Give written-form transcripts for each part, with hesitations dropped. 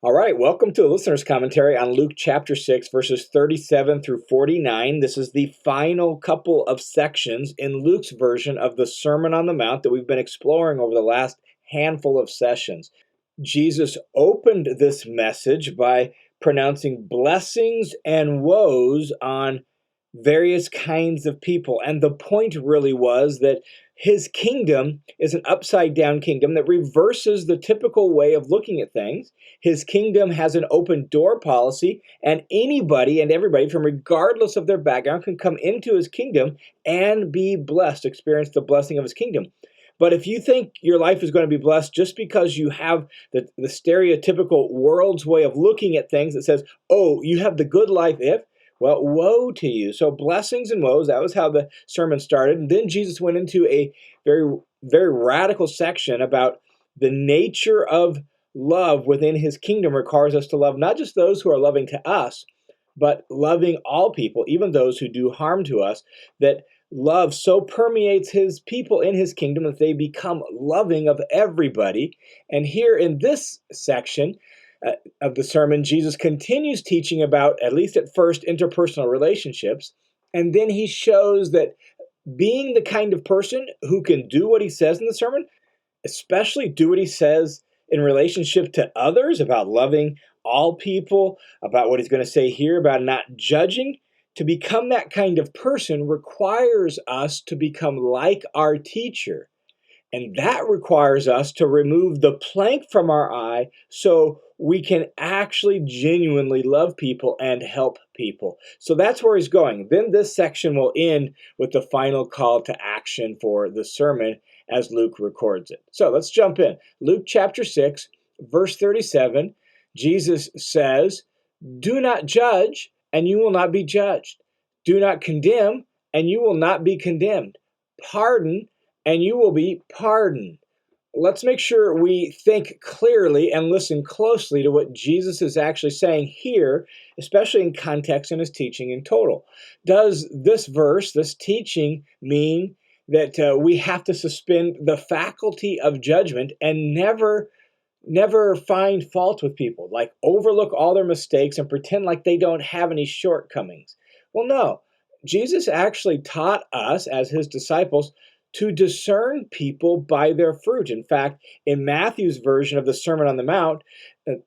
All right, welcome to a listener's commentary on Luke chapter 6, verses 37 through 49. This is the final couple of sections in Luke's version of the Sermon on the Mount that we've been exploring over the last handful of sessions. Jesus opened this message by pronouncing blessings and woes on various kinds of people. And the point really was that his kingdom is an upside down kingdom that reverses the typical way of looking at things. His kingdom has an open door policy, and anybody and everybody, from regardless of their background, can come into his kingdom and be blessed, experience the blessing of his kingdom. But if you think your life is going to be blessed just because you have the stereotypical world's way of looking at things that says, oh, you have the good life if, well, woe to you. So blessings and woes, that was how the sermon started. And then Jesus went into a very, very radical section about the nature of love within his kingdom requires us to love not just those who are loving to us, but loving all people, even those who do harm to us, that love so permeates his people in his kingdom that they become loving of everybody. And here in this section, of the sermon, Jesus continues teaching about, at least at first, interpersonal relationships. And then he shows that being the kind of person who can do what he says in the sermon, especially do what he says in relationship to others, about loving all people, about what he's going to say here about not judging, to become that kind of person requires us to become like our teacher. And that requires us to remove the plank from our eye so we can actually genuinely love people and help people. So that's where he's going. Then this section will end with the final call to action for the sermon as Luke records it. So let's jump in. Luke chapter 6, verse 37, Jesus says, "Do not judge, and you will not be judged. Do not condemn, and you will not be condemned. Pardon, and you will be pardoned." Let's make sure we think clearly and listen closely to what Jesus is actually saying here, especially in context and his teaching in total. Does this verse, this teaching, mean that we have to suspend the faculty of judgment and never find fault with people, like overlook all their mistakes and pretend like they don't have any shortcomings? Well, no. Jesus actually taught us as his disciples to discern people by their fruit. In fact, in Matthew's version of the Sermon on the Mount,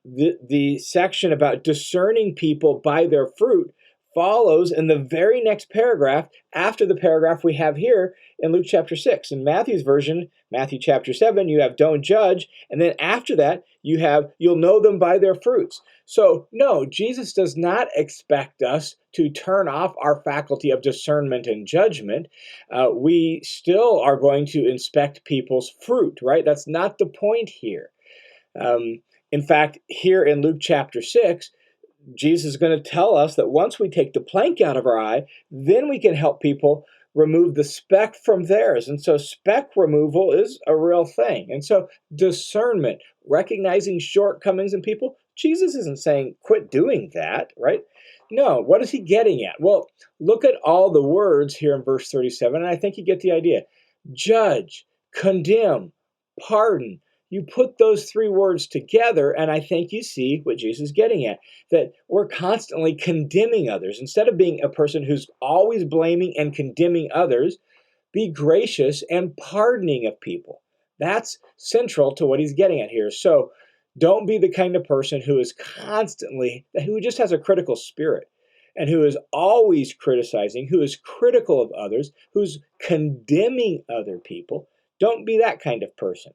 the section about discerning people by their fruit follows in the very next paragraph after the paragraph we have here in Luke chapter 6. In Matthew's version, Matthew chapter 7, you have don't judge, and then after that, you have you'll know them by their fruits. So, no, Jesus does not expect us to turn off our faculty of discernment and judgment. We still are going to inspect people's fruit, right? That's not the point here. In fact, here in Luke chapter 6, Jesus is going to tell us that once we take the plank out of our eye, then we can help people remove the speck from theirs. And so speck removal is a real thing. And so discernment, recognizing shortcomings in people, Jesus isn't saying quit doing that, right? No, what is he getting at? Well, look at all the words here in verse 37, and I think you get the idea. Judge, condemn, pardon. You put those three words together, and I think you see what Jesus is getting at, that we're constantly condemning others. Instead of being a person who's always blaming and condemning others, be gracious and pardoning of people. That's central to what he's getting at here. So don't be the kind of person who just has a critical spirit and who is always criticizing, who is critical of others, who's condemning other people. Don't be that kind of person.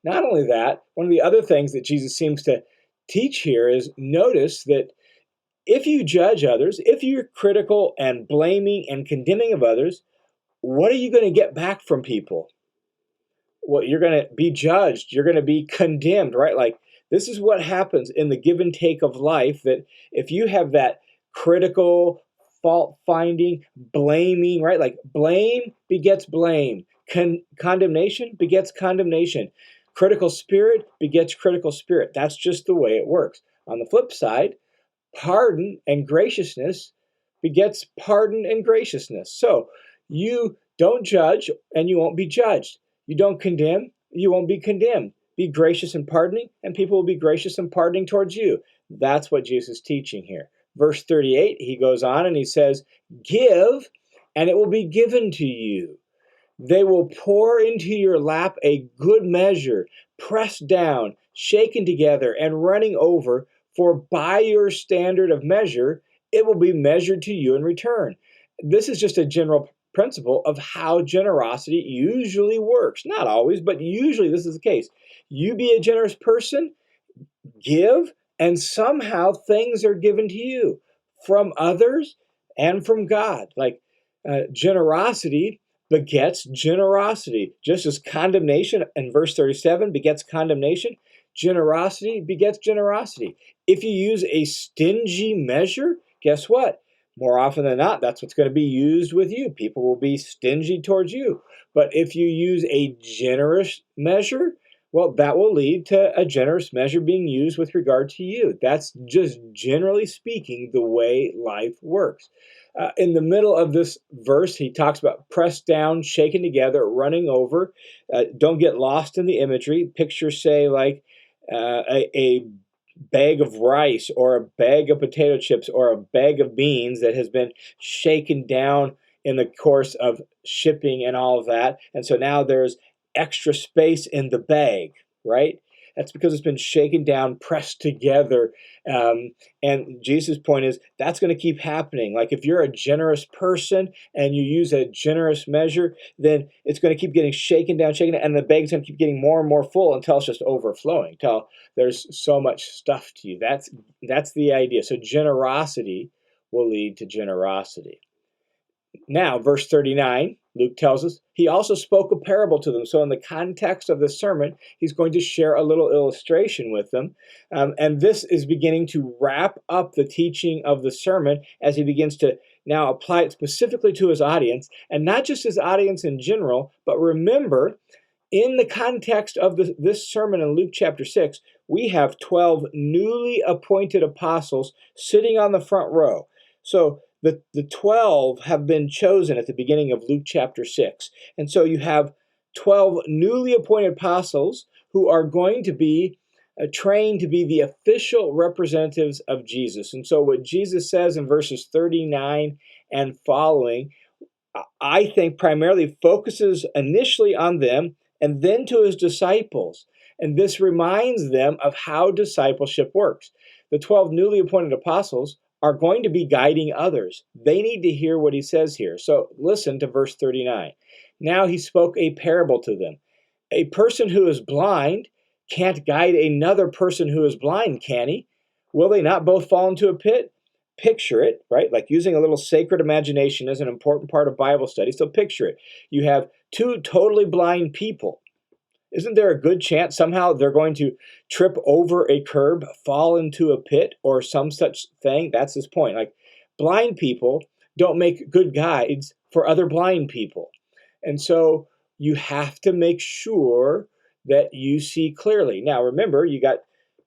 Not only that, one of the other things that Jesus seems to teach here is notice that if you judge others, if you're critical and blaming and condemning of others, what are you going to get back from people? Well, you're going to be judged. You're going to be condemned, right? Like, this is what happens in the give and take of life, that if you have that critical, fault-finding, blaming, right? Like, blame begets blame. Condemnation begets condemnation. Critical spirit begets critical spirit. That's just the way it works. On the flip side, pardon and graciousness begets pardon and graciousness. So you don't judge and you won't be judged. You don't condemn, you won't be condemned. be gracious in pardoning, and people will be gracious in pardoning towards you. That's what Jesus is teaching here. Verse 38, he goes on and he says, give, and it will be given to you. They will pour into your lap a good measure, pressed down, shaken together, and running over, for by your standard of measure, it will be measured to you in return. This is just a general principle of how generosity usually works. Not always, but usually this is the case. You be a generous person, give, and somehow things are given to you from others and from God. Like generosity begets generosity, just as condemnation in verse 37 begets condemnation. Generosity begets generosity. If you use a stingy measure, guess what? More often than not, that's what's going to be used with you. People will be stingy towards you. But if you use a generous measure, well, that will lead to a generous measure being used with regard to you. That's just generally speaking the way life works. In the middle of this verse, he talks about pressed down, shaken together, running over. Don't get lost in the imagery. Picture, say, like a bag of rice or a bag of potato chips or a bag of beans that has been shaken down in the course of shipping and all of that. And so now there's extra space in the bag, right? That's because it's been shaken down, pressed together. And Jesus' point is that's going to keep happening. Like if you're a generous person and you use a generous measure, then it's going to keep getting shaken down, and the bag's going to keep getting more and more full until it's just overflowing, until there's so much stuff to you. That's the idea. So generosity will lead to generosity. Now, verse 39, Luke tells us, he also spoke a parable to them. So in the context of the sermon, he's going to share a little illustration with them. And this is beginning to wrap up the teaching of the sermon as he begins to now apply it specifically to his audience, and not just his audience in general, but remember, in the context of this sermon in Luke chapter 6, we have 12 newly appointed apostles sitting on the front row. So the 12 have been chosen at the beginning of Luke chapter 6. And so you have 12 newly appointed apostles who are going to be trained to be the official representatives of Jesus. And so what Jesus says in verses 39 and following, I think primarily focuses initially on them and then to his disciples. And this reminds them of how discipleship works. The 12 newly appointed apostles are going to be guiding others. They need to hear what he says here. So listen to verse 39. Now he spoke a parable to them. A person who is blind can't guide another person who is blind, can he? Will they not both fall into a pit? Picture it, right? Like using a little sacred imagination is an important part of Bible study. So picture it. You have two totally blind people. Isn't there a good chance somehow they're going to trip over a curb, fall into a pit, or some such thing? That's his point. Like blind people don't make good guides for other blind people. And so you have to make sure that you see clearly. Now remember, you got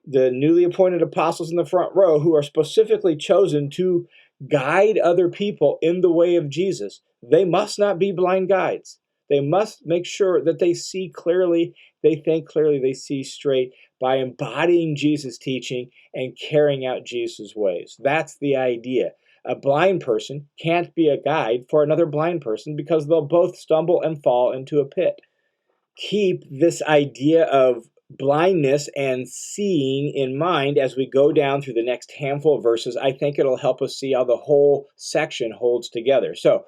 the newly appointed apostles in the front row who are specifically chosen to guide other people in the way of Jesus. They must not be blind guides. They must make sure that they see clearly, they think clearly, they see straight by embodying Jesus' teaching and carrying out Jesus' ways. That's the idea. A blind person can't be a guide for another blind person because they'll both stumble and fall into a pit. Keep this idea of blindness and seeing in mind as we go down through the next handful of verses. I think it'll help us see how the whole section holds together. So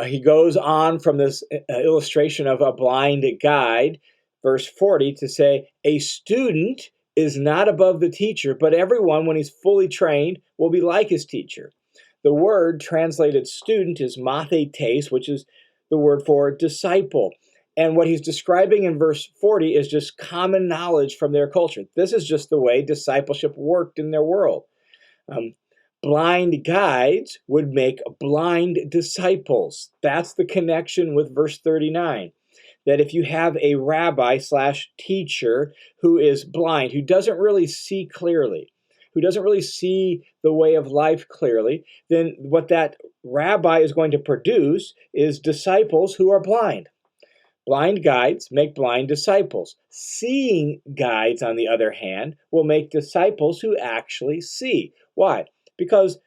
he goes on from this illustration of a blind guide, verse 40, to say, a student is not above the teacher, but everyone, when he's fully trained, will be like his teacher. The word translated student is mathetes, which is the word for disciple. And what he's describing in verse 40 is just common knowledge from their culture. This is just the way discipleship worked in their world. Blind guides would make blind disciples. That's the connection with verse 39. That if you have a rabbi / teacher who is blind, who doesn't really see clearly, who doesn't really see the way of life clearly, then what that rabbi is going to produce is disciples who are blind. Blind guides make blind disciples. Seeing guides, on the other hand, will make disciples who actually see. Why? Because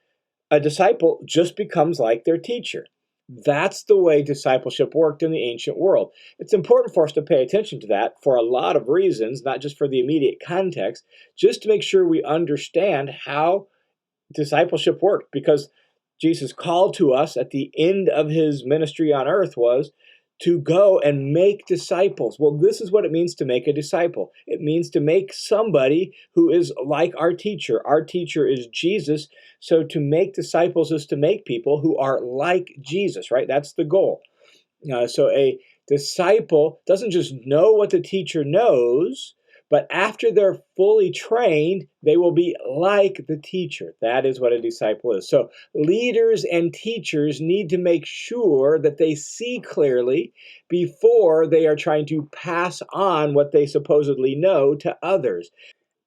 a disciple just becomes like their teacher. That's the way discipleship worked in the ancient world. It's important for us to pay attention to that for a lot of reasons, not just for the immediate context, just to make sure we understand how discipleship worked, because Jesus' call to us at the end of his ministry on earth was to go and make disciples. Well, this is what it means to make a disciple. It means to make somebody who is like our teacher. Our teacher is Jesus. So to make disciples is to make people who are like Jesus, right? That's the goal. So a disciple doesn't just know what the teacher knows, but after they're fully trained, they will be like the teacher. That is what a disciple is. So leaders and teachers need to make sure that they see clearly before they are trying to pass on what they supposedly know to others.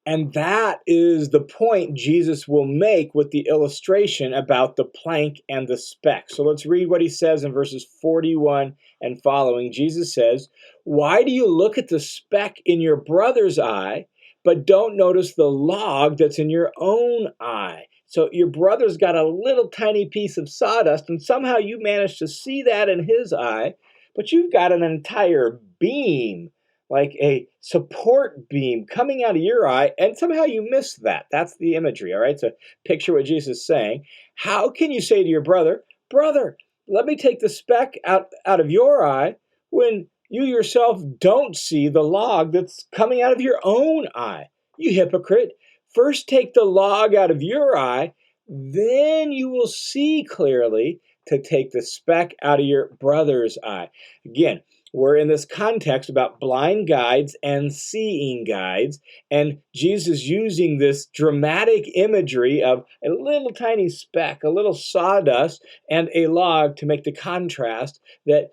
And that is the point Jesus will make with the illustration about the plank and the speck. So let's read what he says in verses 41 and following. Jesus says, "Why do you look at the speck in your brother's eye, but don't notice the log that's in your own eye?" So your brother's got a little tiny piece of sawdust, and somehow you manage to see that in his eye, but you've got an entire beam, like a support beam coming out of your eye, and somehow you miss that. That's the imagery, all right? So picture what Jesus is saying. How can you say to your brother, "Brother, let me take the speck out of your eye," when you yourself don't see the log that's coming out of your own eye? You hypocrite. First take the log out of your eye, then you will see clearly to take the speck out of your brother's eye. Again, we're in this context about blind guides and seeing guides, and Jesus using this dramatic imagery of a little tiny speck, a little sawdust, and a log to make the contrast that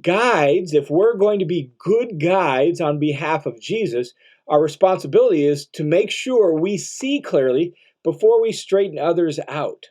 guides, if we're going to be good guides on behalf of Jesus, our responsibility is to make sure we see clearly before we straighten others out.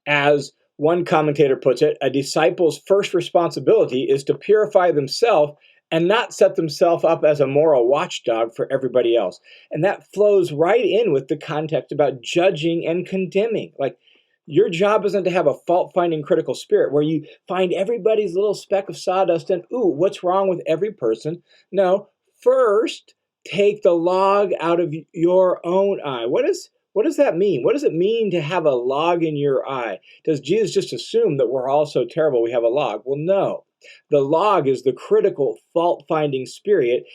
As one commentator puts it, a disciple's first responsibility is to purify themselves and not set themselves up as a moral watchdog for everybody else. And that flows right in with the context about judging and condemning. Like, your job isn't to have a fault-finding critical spirit where you find everybody's little speck of sawdust and, ooh, what's wrong with every person? No, first, take the log out of your own eye. What does that mean? What does it mean to have a log in your eye? Does Jesus just assume that we're all so terrible we have a log? Well, no. The log is the critical fault-finding spirit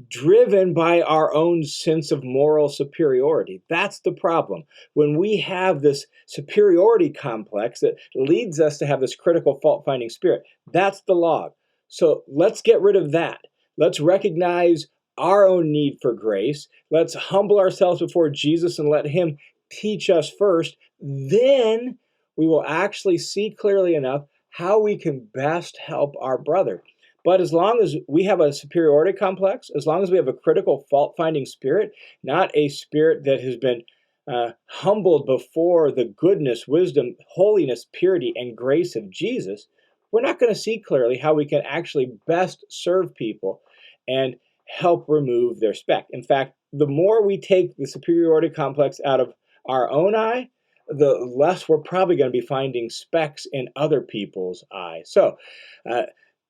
driven by our own sense of moral superiority. That's the problem. When we have this superiority complex that leads us to have this critical fault-finding spirit, that's the log. So let's get rid of that. Let's recognize our own need for grace. Let's humble ourselves before Jesus and let him teach us first. Then we will actually see clearly enough how we can best help our brother. But as long as we have a superiority complex, as long as we have a critical fault-finding spirit, not a spirit that has been humbled before the goodness, wisdom, holiness, purity, and grace of Jesus, we're not going to see clearly how we can actually best serve people and help remove their speck. In fact, the more we take the superiority complex out of our own eye, the less we're probably going to be finding specks in other people's eyes. So,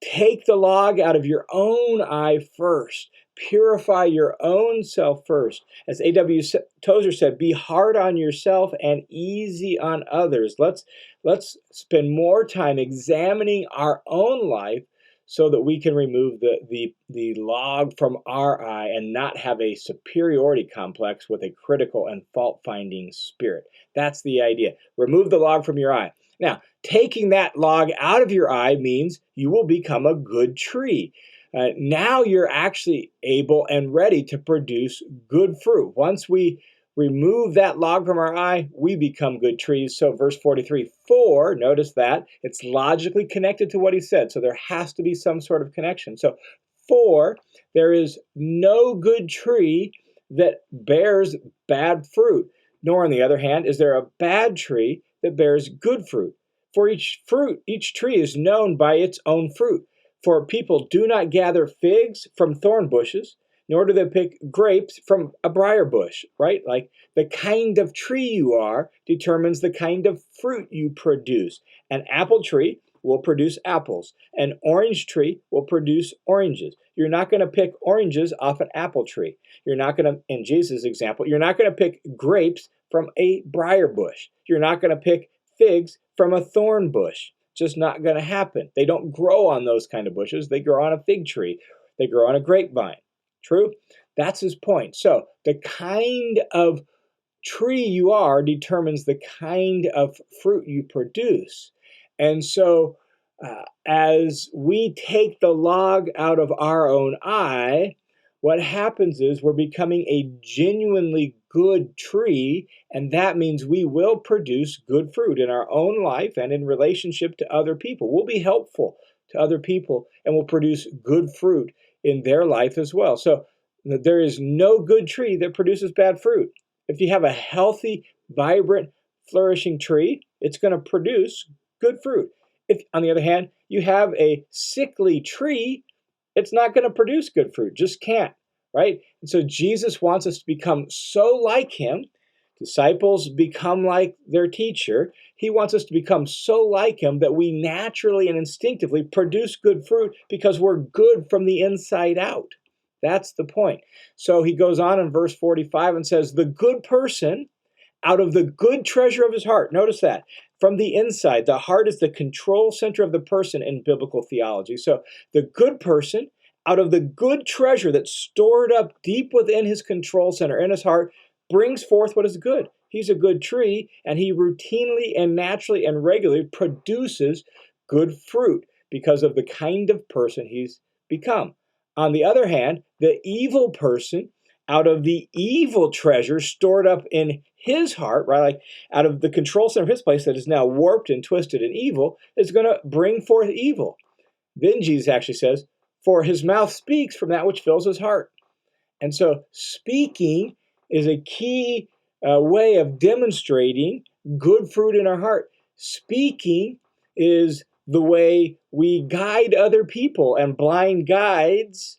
take the log out of your own eye first. Purify your own self first. As A.W. Tozer said, be hard on yourself and easy on others. Let's spend more time examining our own life so that we can remove the log from our eye and not have a superiority complex with a critical and fault-finding spirit. That's the idea. Remove the log from your eye. Now, taking that log out of your eye means you will become a good tree. Now you're actually able and ready to produce good fruit. Once we remove that log from our eye, we become good trees. So verse 43, for, notice that, it's logically connected to what he said. So there has to be some sort of connection. So for, there is no good tree that bears bad fruit, nor on the other hand, is there a bad tree that bears good fruit. For each tree is known by its own fruit. For people do not gather figs from thorn bushes, nor do they pick grapes from a briar bush, right? Like the kind of tree you are determines the kind of fruit you produce. An apple tree will produce apples. An orange tree will produce oranges. You're not going to pick oranges off an apple tree. You're not going to, in Jesus' example, you're not going to pick grapes from a briar bush. You're not going to pick figs from a thorn bush. Just not going to happen. They don't grow on those kind of bushes. They grow on a fig tree. They grow on a grapevine. True? That's his point. So the kind of tree you are determines the kind of fruit you produce. And so as we take the log out of our own eye, what happens is we're becoming a genuinely good tree, and that means we will produce good fruit in our own life and in relationship to other people. We'll be helpful to other people, and we'll produce good fruit in their life as well. So there is no good tree that produces bad fruit. If you have a healthy, vibrant, flourishing tree, it's going to produce good fruit. If, on the other hand, you have a sickly tree, it's not going to produce good fruit. Just can't, right? And so Jesus wants us to become so like him. Disciples become like their teacher. He wants us to become so like him that we naturally and instinctively produce good fruit because we're good from the inside out. That's the point. So he goes on in verse 45 and says, the good person out of the good treasure of his heart. Notice that. From the inside, the heart is the control center of the person in biblical theology. So the good person, out of the good treasure that's stored up deep within his control center in his heart, brings forth what is good. He's a good tree, and he routinely and naturally and regularly produces good fruit because of the kind of person he's become. On the other hand, the evil person, out of the evil treasure stored up in his heart, right, like out of the control center of his place that is now warped and twisted and evil, is going to bring forth evil. Then Jesus actually says, for his mouth speaks from that which fills his heart. And so speaking is a key way of demonstrating good fruit in our heart. Speaking is the way we guide other people, and blind guides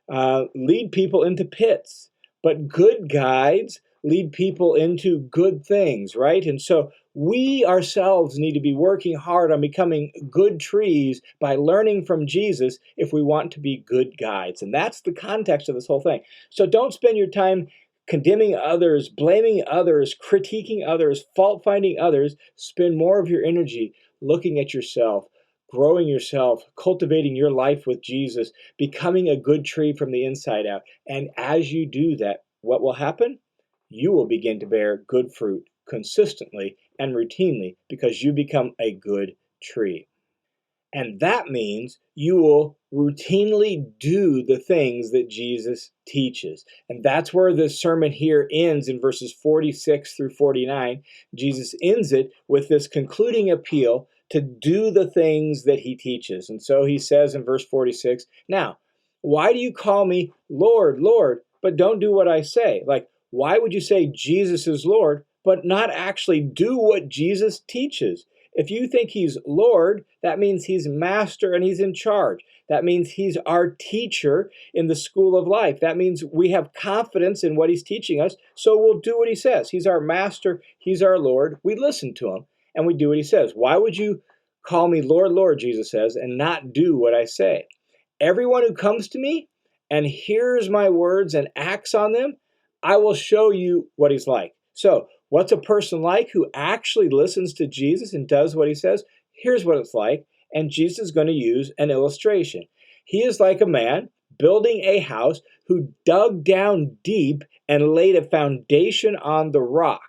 lead people into pits, but good guides lead people into good things, right? And so we ourselves need to be working hard on becoming good trees by learning from Jesus if we want to be good guides. And that's the context of this whole thing. So don't spend your time condemning others, blaming others, critiquing others, fault-finding others. Spend more of your energy looking at yourself, growing yourself, cultivating your life with Jesus, becoming a good tree from the inside out. And as you do that, what will happen? You will begin to bear good fruit consistently and routinely because you become a good tree. And that means you will routinely do the things that Jesus teaches. And that's where the sermon here ends in verses 46 through 49. Jesus ends it with this concluding appeal to do the things that he teaches. And so he says in verse 46, now, why do you call me Lord, Lord, but don't do what I say? Like, why would you say Jesus is Lord, but not actually do what Jesus teaches? If you think he's Lord, that means he's master and he's in charge. That means he's our teacher in the school of life. That means we have confidence in what he's teaching us, so we'll do what he says. He's our master, he's our Lord. We listen to him and we do what he says. Why would you call me Lord, Lord, Jesus says, and not do what I say? Everyone who comes to me and hears my words and acts on them, I will show you what he's like. So, what's a person like who actually listens to Jesus and does what he says? Here's what it's like, and Jesus is going to use an illustration. He is like a man building a house who dug down deep and laid a foundation on the rock.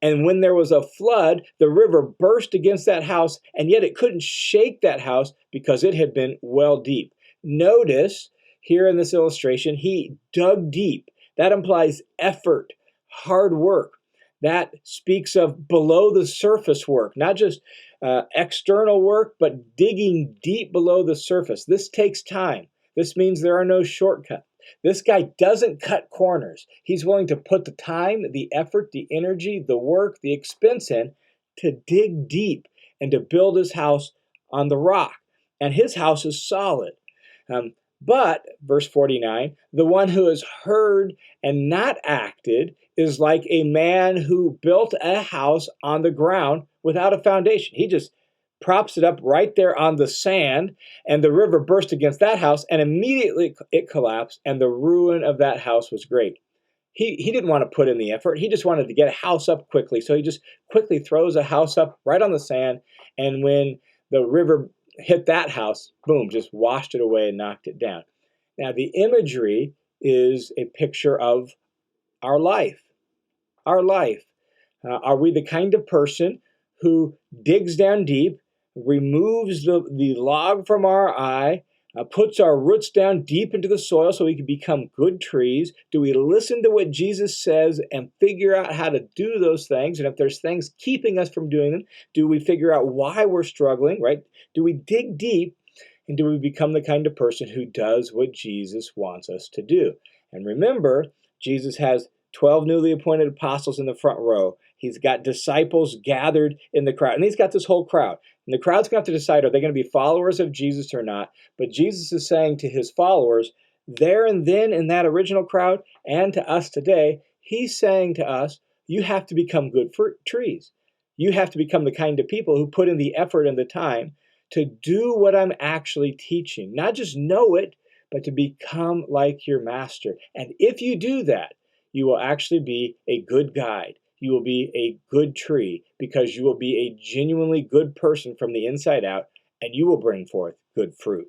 And when there was a flood, the river burst against that house, and yet it couldn't shake that house because it had been well deep. Notice here in this illustration, he dug deep. That implies effort, hard work. That speaks of below the surface work, not just external work, but digging deep below the surface. This takes time. This means there are no shortcuts. This guy doesn't cut corners. He's willing to put the time, the effort, the energy, the work, the expense in to dig deep and to build his house on the rock. And his house is solid. But, verse 49, the one who has heard and not acted is like a man who built a house on the ground without a foundation. He just props it up right there on the sand, and the river burst against that house, and immediately it collapsed, and the ruin of that house was great. He didn't want to put in the effort. He just wanted to get a house up quickly. So he just quickly throws a house up right on the sand. And when the river hit that house, boom, just washed it away and knocked it down. Now, the imagery is a picture of our life. Our life. Are we the kind of person who digs down deep, removes the log from our eye, puts our roots down deep into the soil so we can become good trees? Do we listen to what Jesus says and figure out how to do those things? And if there's things keeping us from doing them, do we figure out why we're struggling, right? Do we dig deep, and do we become the kind of person who does what Jesus wants us to do? And remember, Jesus has 12 newly appointed apostles in the front row. He's got disciples gathered in the crowd. And he's got this whole crowd. And the crowd's going to have to decide, are they going to be followers of Jesus or not? But Jesus is saying to his followers, there and then in that original crowd, and to us today, he's saying to us, you have to become good fruit trees. You have to become the kind of people who put in the effort and the time to do what I'm actually teaching. Not just know it, but to become like your master. And if you do that, you will actually be a good guide. You will be a good tree because you will be a genuinely good person from the inside out, and you will bring forth good fruit.